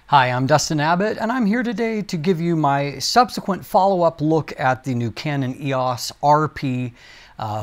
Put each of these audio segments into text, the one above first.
Hi, I'm Dustin Abbott, and I'm here today to give you my subsequent follow-up look at the new Canon EOS RP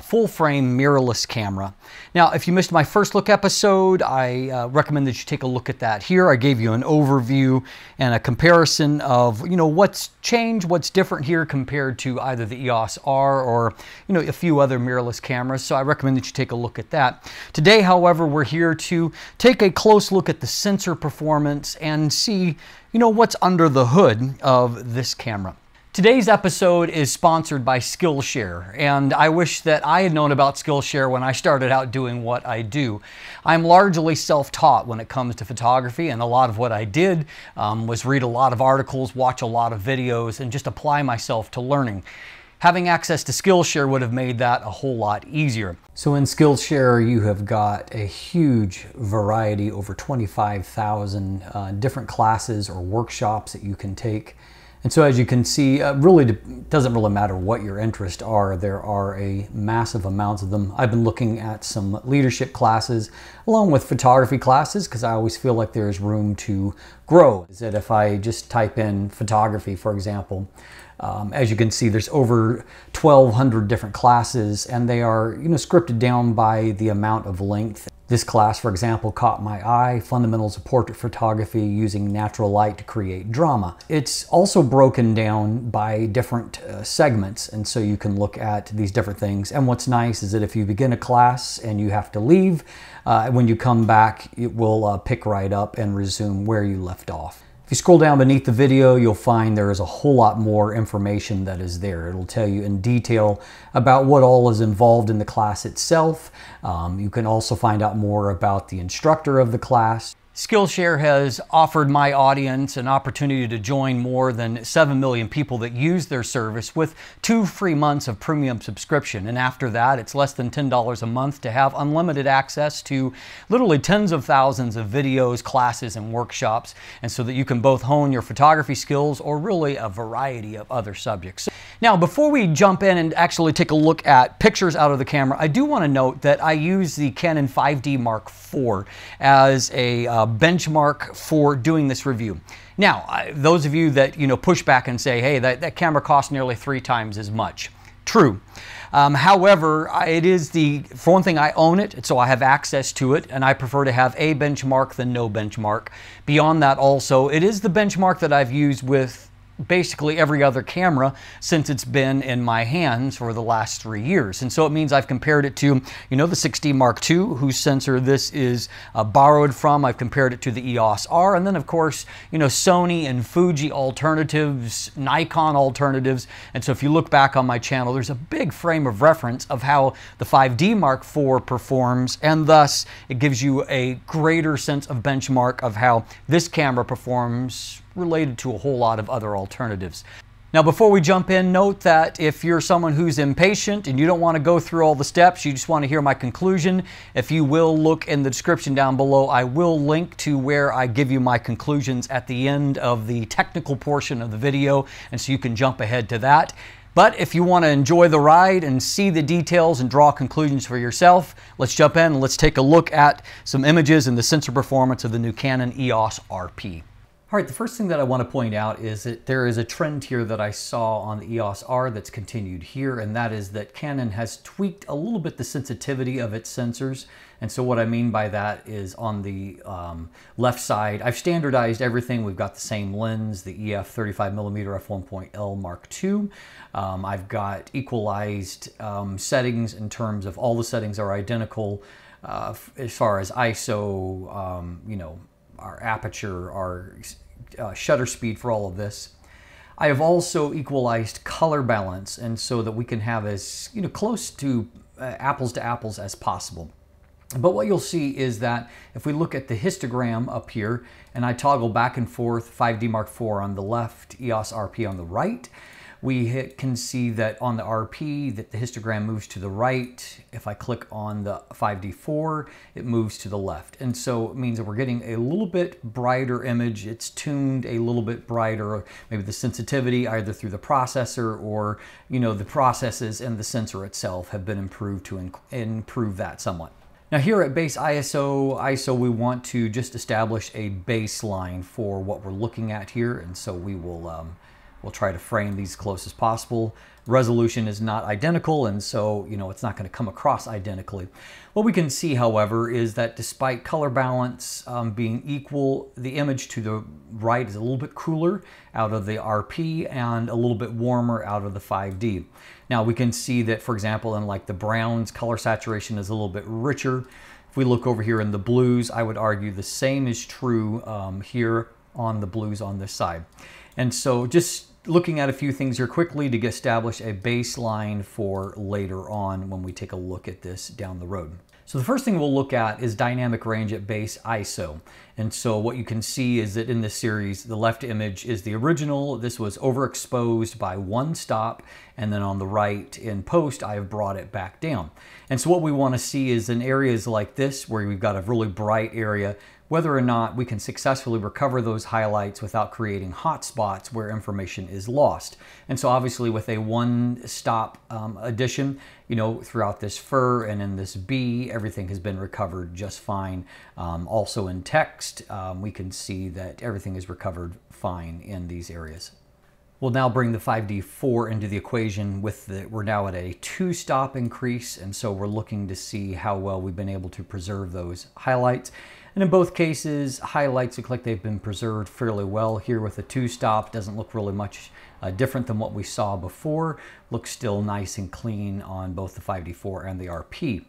full-frame mirrorless camera. Now, if you missed my first look episode, I recommend that you take a look at that here. I gave you an overview and a comparison of, what's changed, what's different here compared to either the EOS R or, a few other mirrorless cameras. So I recommend that you take a look at that. Today, however, we're here to take a close look at the sensor performance and see, what's under the hood of this camera. Today's episode is sponsored by Skillshare, and I wish that I had known about Skillshare when I started out doing what I do. I'm largely self-taught when it comes to photography, and a lot of what I did was read a lot of articles, watch a lot of videos, and just apply myself to learning. Having access to Skillshare would have made that a whole lot easier. So in Skillshare, you have got a huge variety, over 25,000 different classes or workshops that you can take. And so as you can see, doesn't really matter what your interests are. There are a massive amounts of them. I've been looking at some leadership classes along with photography classes because I always feel like there's room to grow. Is that if I just type in photography, for example, as you can see, there's over 1,200 different classes, and they are, scripted down by the amount of length. This class, for example, caught my eye, Fundamentals of Portrait Photography Using Natural Light to Create Drama. It's also broken down by different segments, and so you can look at these different things. And what's nice is that if you begin a class and you have to leave, when you come back, it will pick right up and resume where you left off. If you scroll down beneath the video, you'll find there is a whole lot more information that is there. It'll tell you in detail about what all is involved in the class itself. You can also find out more about the instructor of the class. Skillshare has offered my audience an opportunity to join more than 7 million people that use their service with 2 free months of premium subscription. And after that, it's less than $10 a month to have unlimited access to literally tens of thousands of videos, classes, and workshops, and so that you can both hone your photography skills or really a variety of other subjects. Now, before we jump in and actually take a look at pictures out of the camera, I do want to note that I use the Canon 5D Mark IV as a benchmark for doing this review. Now, those of you that push back and say, hey, that camera costs nearly 3 times as much. True. However, for one thing, I own it, so I have access to it, and I prefer to have a benchmark than no benchmark. Beyond that also, it is the benchmark that I've used with basically every other camera since it's been in my hands for the last 3 years. And so it means I've compared it to, the 6D Mark II, whose sensor this is borrowed from. I've compared it to the EOS R, and then of course, Sony and Fuji alternatives, Nikon alternatives. And so if you look back on my channel, there's a big frame of reference of how the 5D Mark IV performs, and thus it gives you a greater sense of benchmark of how this camera performs related to a whole lot of other alternatives. Now, before we jump in, note that if you're someone who's impatient and you don't want to go through all the steps, you just want to hear my conclusion, if you will look in the description down below, I will link to where I give you my conclusions at the end of the technical portion of the video, and so you can jump ahead to that. But if you want to enjoy the ride and see the details and draw conclusions for yourself, let's jump in and let's take a look at some images and the sensor performance of the new Canon EOS RP. All right, the first thing that I want to point out is that there is a trend here that I saw on the EOS R that's continued here, and that is that Canon has tweaked a little bit the sensitivity of its sensors. And so what I mean by that is on the left side, I've standardized everything. We've got the same lens, the EF 35mm f1.L Mark II. I've got equalized settings in terms of all the settings are identical as far as ISO, our aperture, our shutter speed for all of this. I have also equalized color balance, and so that we can have as close to apples as possible. But what you'll see is that if we look at the histogram up here, and I toggle back and forth 5D Mark IV on the left, EOS RP on the right, we can see that on the RP that the histogram moves to the right. If I click on the 5D4, it moves to the left. And so it means that we're getting a little bit brighter image. It's tuned a little bit brighter, maybe the sensitivity either through the processor or, the processes and the sensor itself have been improved to improve that somewhat. Now here at base ISO, we want to just establish a baseline for what we're looking at here, and so we will we'll try to frame these close as possible. Resolution is not identical, and so it's not going to come across identically. What we can see, however, is that despite color balance being equal, the image to the right is a little bit cooler out of the RP and a little bit warmer out of the 5D. Now we can see that, for example, in like the browns, color saturation is a little bit richer. If we look over here in the blues, I would argue the same is true here on the blues on this side. And so just looking at a few things here quickly to establish a baseline for later on when we take a look at this down the road. So the first thing we'll look at is dynamic range at base ISO. And so what you can see is that in this series, the left image is the original. This was overexposed by one stop, and then on the right in post, I have brought it back down. And so what we want to see is in areas like this, where we've got a really bright area, whether or not we can successfully recover those highlights without creating hot spots where information is lost. And so obviously with a one-stop addition, throughout this fur and in this B, everything has been recovered just fine. Also in text, we can see that everything is recovered fine in these areas. We'll now bring the 5D4 into the equation we're now at a 2-stop increase, and so we're looking to see how well we've been able to preserve those highlights. And in both cases, highlights look like they've been preserved fairly well. Here with a 2-stop, doesn't look really much different than what we saw before. Looks still nice and clean on both the 5D4 and the RP.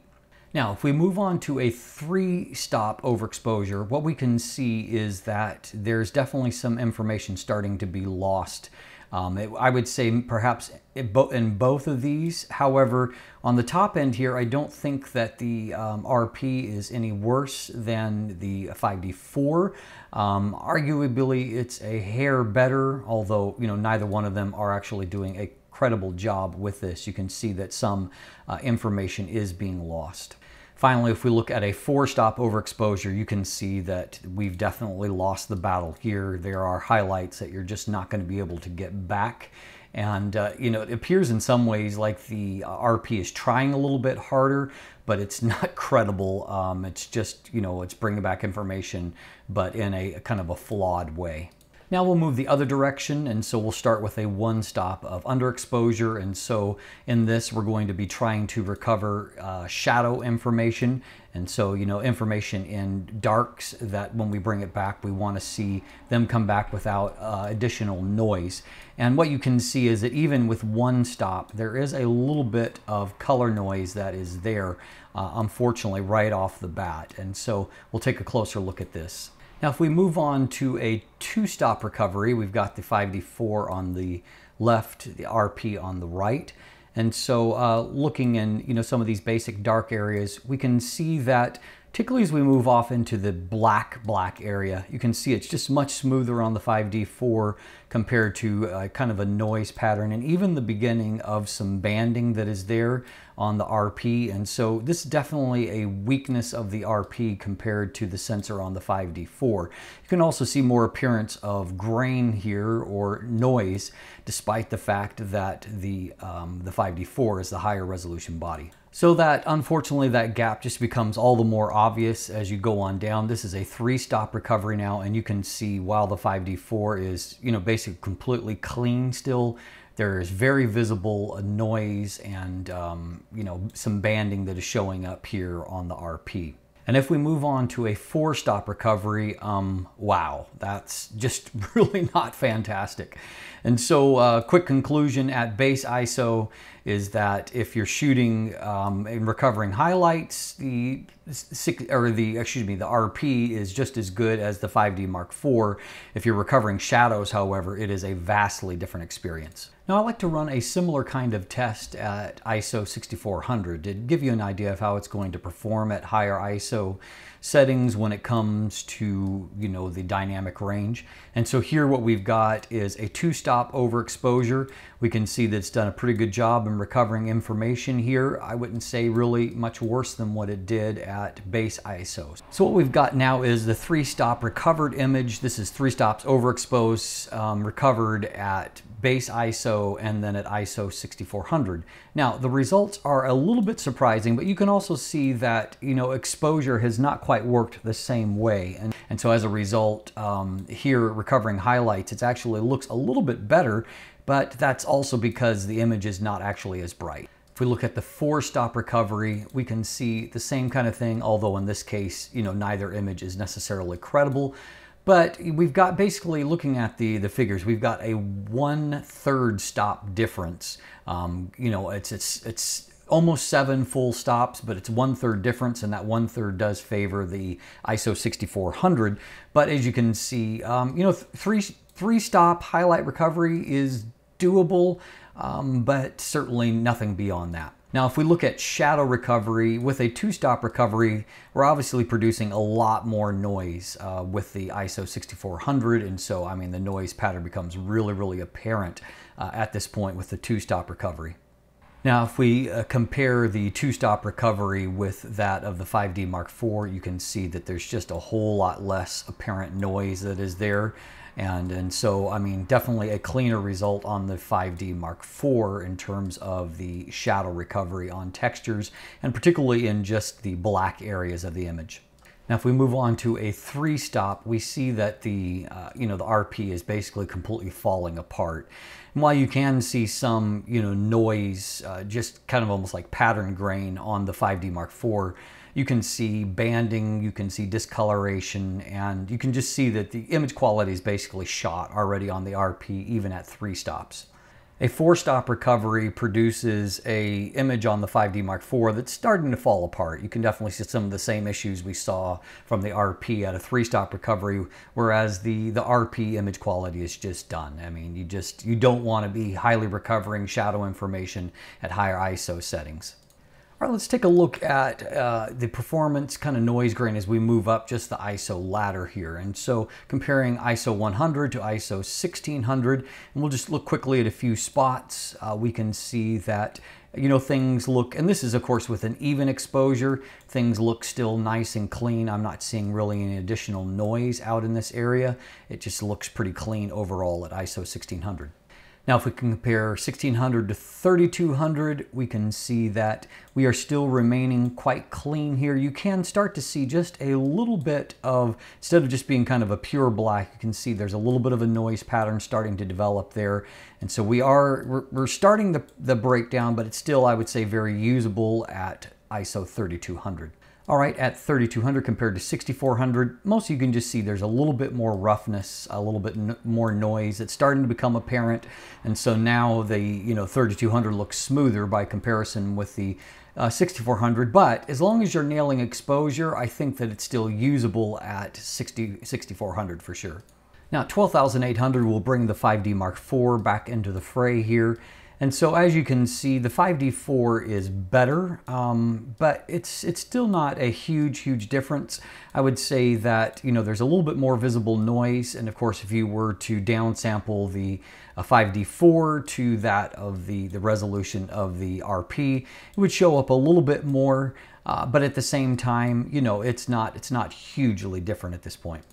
Now, if we move on to a 3-stop overexposure, what we can see is that there's definitely some information starting to be lost. I would say perhaps in both of these. However, on the top end here, I don't think that the RP is any worse than the 5D4. Arguably, it's a hair better, although neither one of them are actually doing a credible job with this. You can see that some information is being lost. Finally, if we look at a 4-stop overexposure, you can see that we've definitely lost the battle here. There are highlights that you're just not going to be able to get back. And, it appears in some ways like the RP is trying a little bit harder, but it's not credible. It's just, it's bringing back information, but in a kind of a flawed way. Now we'll move the other direction, and so we'll start with a 1-stop of underexposure. And so in this, we're going to be trying to recover shadow information. And so, information in darks that when we bring it back, we want to see them come back without additional noise. And what you can see is that even with 1-stop, there is a little bit of color noise that is there, unfortunately, right off the bat. And so we'll take a closer look at this. Now, if we move on to a 2-stop recovery, we've got the 5D4 on the left, the RP on the right. And so looking in some of these basic dark areas, we can see that particularly as we move off into the black area, you can see it's just much smoother on the 5D4 compared to kind of a noise pattern, and even the beginning of some banding that is there on the RP. And so this is definitely a weakness of the RP compared to the sensor on the 5D4. You can also see more appearance of grain here or noise, despite the fact that the 5D4 is the higher resolution body. So that, unfortunately, that gap just becomes all the more obvious as you go on down. This is a 3-stop recovery now, and you can see while the 5D4 is, basically completely clean still, there is very visible noise and, some banding that is showing up here on the RP. And if we move on to a 4-stop recovery, wow, that's just really not fantastic. And so quick conclusion at base ISO is that if you're shooting and recovering highlights, the RP is just as good as the 5D Mark IV. If you're recovering shadows, however, it is a vastly different experience. Now, I like to run a similar kind of test at ISO 6400 to give you an idea of how it's going to perform at higher ISO settings when it comes to, the dynamic range. And so here what we've got is a 2-stop overexposure. We can see that it's done a pretty good job in recovering information here. I wouldn't say really much worse than what it did at base ISO. So what we've got now is the 3-stop recovered image. This is 3 stops overexposed, recovered at base ISO and then at ISO 6400. Now, the results are a little bit surprising, but you can also see that, exposure has not quite worked the same way. And so as a result, here recovering highlights, it actually looks a little bit better, but that's also because the image is not actually as bright. If we look at the 4-stop recovery, we can see the same kind of thing, although in this case, neither image is necessarily credible. But we've got, basically looking at the figures, we've got a 1/3 stop difference. It's almost 7 full stops, but it's 1/3 difference, and that 1/3 does favor the ISO 6400. But as you can see, 3-stop highlight recovery is doable, but certainly nothing beyond that. Now, if we look at shadow recovery, with a 2-stop recovery, we're obviously producing a lot more noise with the ISO 6400, and so, the noise pattern becomes really, really apparent at this point with the 2-stop recovery. Now, if we compare the 2-stop recovery with that of the 5D Mark IV, you can see that there's just a whole lot less apparent noise that is there. And so, definitely a cleaner result on the 5D Mark IV in terms of the shadow recovery on textures, and particularly in just the black areas of the image. Now, if we move on to a 3-stop, we see that the RP is basically completely falling apart. And while you can see some, noise, just kind of almost like pattern grain on the 5D Mark IV, you can see banding, you can see discoloration, and you can just see that the image quality is basically shot already on the RP, even at 3 stops. A 4-stop recovery produces a image on the 5D Mark IV that's starting to fall apart. You can definitely see some of the same issues we saw from the RP at a 3-stop recovery, whereas the RP image quality is just done. You don't want to be highly recovering shadow information at higher ISO settings. All right, let's take a look at the performance kind of noise grain as we move up just the ISO ladder here. And so comparing ISO 100 to ISO 1600, and we'll just look quickly at a few spots. We can see that, things look, and this is of course with an even exposure, things look still nice and clean. I'm not seeing really any additional noise out in this area. It just looks pretty clean overall at ISO 1600. Now, if we can compare 1600 to 3200, we can see that we are still remaining quite clean here. You can start to see just a little bit of, instead of just being kind of a pure black, you can see there's a little bit of a noise pattern starting to develop there. And so we're starting the breakdown, but it's still, I would say, very usable at ISO 3200. All right, at 3200 compared to 6400, most you can just see there's a little bit more roughness, a little bit more noise. It's starting to become apparent, and so now the 3200 looks smoother by comparison with the 6400. But as long as you're nailing exposure, I think that it's still usable at 6400 for sure. Now, 12800 will bring the 5D Mark IV back into the fray here. And so as you can see, the 5D4 is better, but it's still not a huge difference. I would say that, there's a little bit more visible noise. And of course, if you were to downsample the 5D4 to that of the resolution of the RP, it would show up a little bit more. But at the same time, it's not hugely different at this point.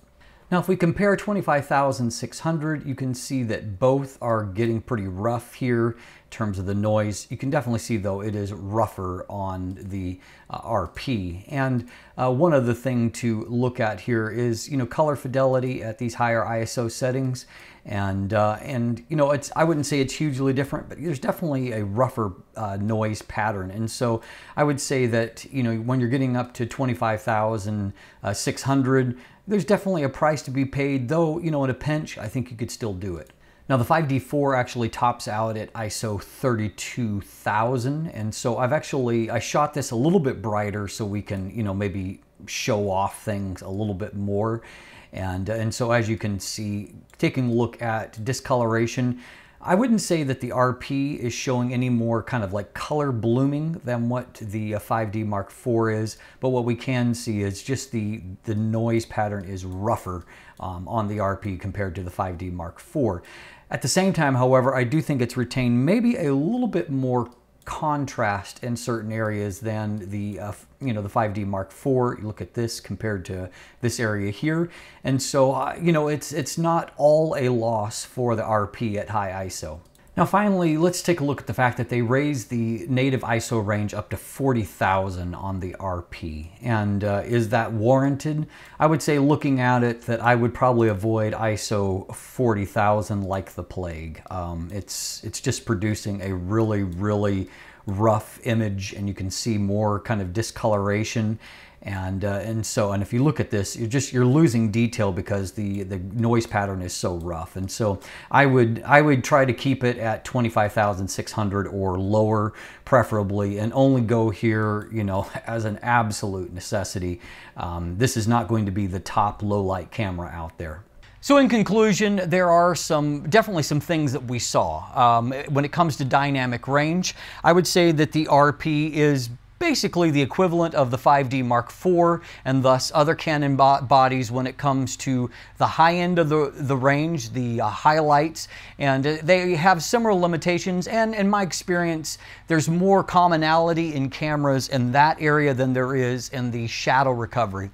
Now, if we compare 25,600, you can see that both are getting pretty rough here in terms of the noise. You can definitely see, though, it is rougher on the RP. And one other thing to look at here is, color fidelity at these higher ISO settings. And I wouldn't say it's hugely different, but there's definitely a rougher noise pattern. And so I would say that, when you're getting up to 25,600, there's definitely a price to be paid, though, in a pinch, I think you could still do it. Now, the 5D4 actually tops out at ISO 32,000. And so I shot this a little bit brighter so we can, maybe show off things a little bit more. And so as you can see, taking a look at discoloration, I wouldn't say that the RP is showing any more kind of like color blooming than what the 5D Mark IV is, but what we can see is just the noise pattern is rougher on the RP compared to the 5D Mark IV. At the same time, however, I do think it's retained maybe a little bit more contrast in certain areas than the you know, the 5D Mark IV. You look at this compared to this area here, and so you know, it's not all a loss for the RP at high ISO. Now finally, let's take a look at the fact that they raised the native ISO range up to 40,000 on the RP. And is that warranted? I would say, looking at it, that I would probably avoid ISO 40,000 like the plague. It's just producing a really rough image, and you can see more kind of discoloration. And if you look at this, you're losing detail because the noise pattern is so rough. And so I would try to keep it at 25,600 or lower, preferably, and only go here, you know, as an absolute necessity. This is not going to be the top low light camera out there. So in conclusion, there are definitely some things that we saw. When it comes to dynamic range, I would say that the RP is basically the equivalent of the 5D Mark IV and thus other Canon bodies when it comes to the high end of the range, the highlights, and they have similar limitations. And in my experience, there's more commonality in cameras in that area than there is in the shadow recovery.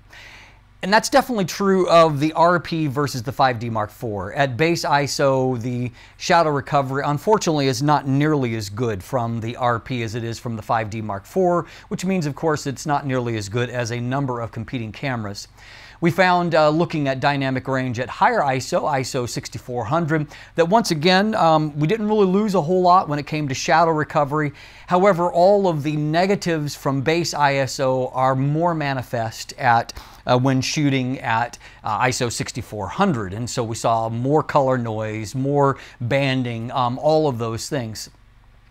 And that's definitely true of the RP versus the 5D Mark IV. At base ISO, the shadow recovery, unfortunately, is not nearly as good from the RP as it is from the 5D Mark IV, which means, of course, it's not nearly as good as a number of competing cameras. We found, looking at dynamic range at higher ISO 6400, that once again, we didn't really lose a whole lot when it came to shadow recovery. However, all of the negatives from base ISO are more manifest at when shooting at ISO 6400. And so we saw more color noise, more banding, all of those things.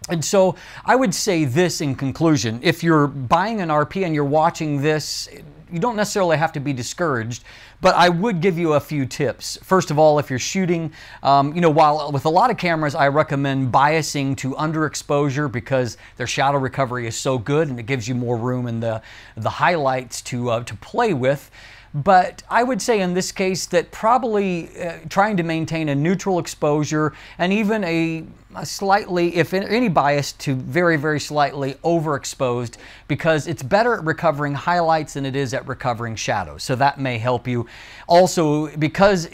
And so I would say this in conclusion: if you're buying an RP and you're watching this, you don't necessarily have to be discouraged, but I would give you a few tips. First of all, if you're shooting, you know, while with a lot of cameras, I recommend biasing to underexposure because their shadow recovery is so good and it gives you more room in the highlights to play with. But I would say in this case that probably trying to maintain a neutral exposure and even a slightly, if any, bias to very slightly overexposed, because it's better at recovering highlights than it is at recovering shadows. So that may help you. Also, because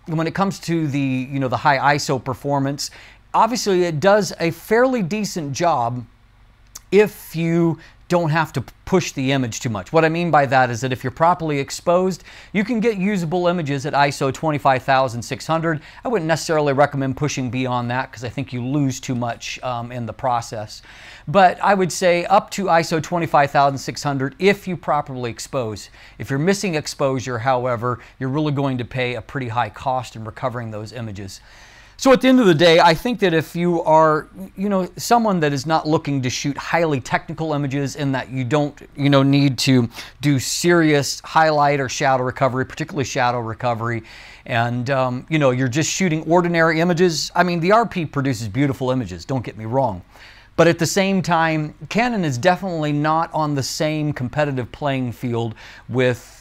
when it comes to the, you know, the high ISO performance, obviously it does a fairly decent job if you don't have to push the image too much. What I mean by that is that if you're properly exposed, you can get usable images at ISO 25,600. I wouldn't necessarily recommend pushing beyond that because I think you lose too much in the process. But I would say up to ISO 25,600 if you properly expose. If you're missing exposure, however, you're really going to pay a pretty high cost in recovering those images. So at the end of the day, I think that if you are, you know, someone that is not looking to shoot highly technical images, in that you don't, you know, need to do serious highlight or shadow recovery, particularly shadow recovery, and you know, you're just shooting ordinary images. I mean, the RP produces beautiful images, don't get me wrong. But at the same time, Canon is definitely not on the same competitive playing field with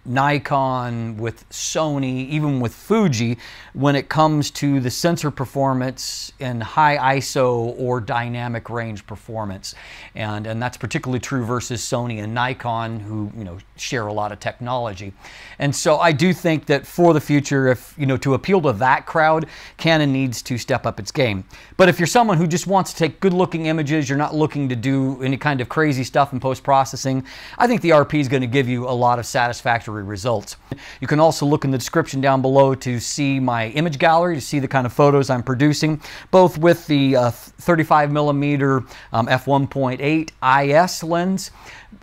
Nikon, with Sony, even with Fuji, when it comes to the sensor performance in high ISO or dynamic range performance. And that's particularly true versus Sony and Nikon, who, you know, share a lot of technology. And so I do think that for the future, if, you know, to appeal to that crowd, Canon needs to step up its game. But if you're someone who just wants to take good looking images, you're not looking to do any kind of crazy stuff in post-processing, I think the RP is going to give you a lot of satisfactory results. You can also look in the description down below to see my image gallery, to see the kind of photos I'm producing, both with the 35mm f1.8 IS lens,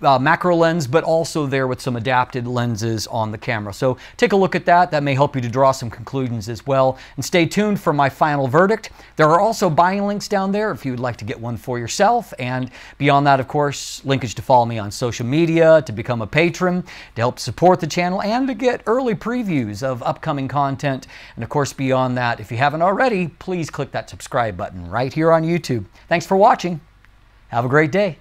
macro lens, but also there with some adapted lenses on the camera. So take a look at that. That may help you to draw some conclusions as well. And stay tuned for my final verdict. There are also buying links down there if you would like to get one for yourself. And beyond that, of course, linkage to follow me on social media, to become a patron, to help support the channel, and to get early previews of upcoming content. And of course, beyond that, if you haven't already, please click that subscribe button right here on YouTube. Thanks for watching. Have a great day.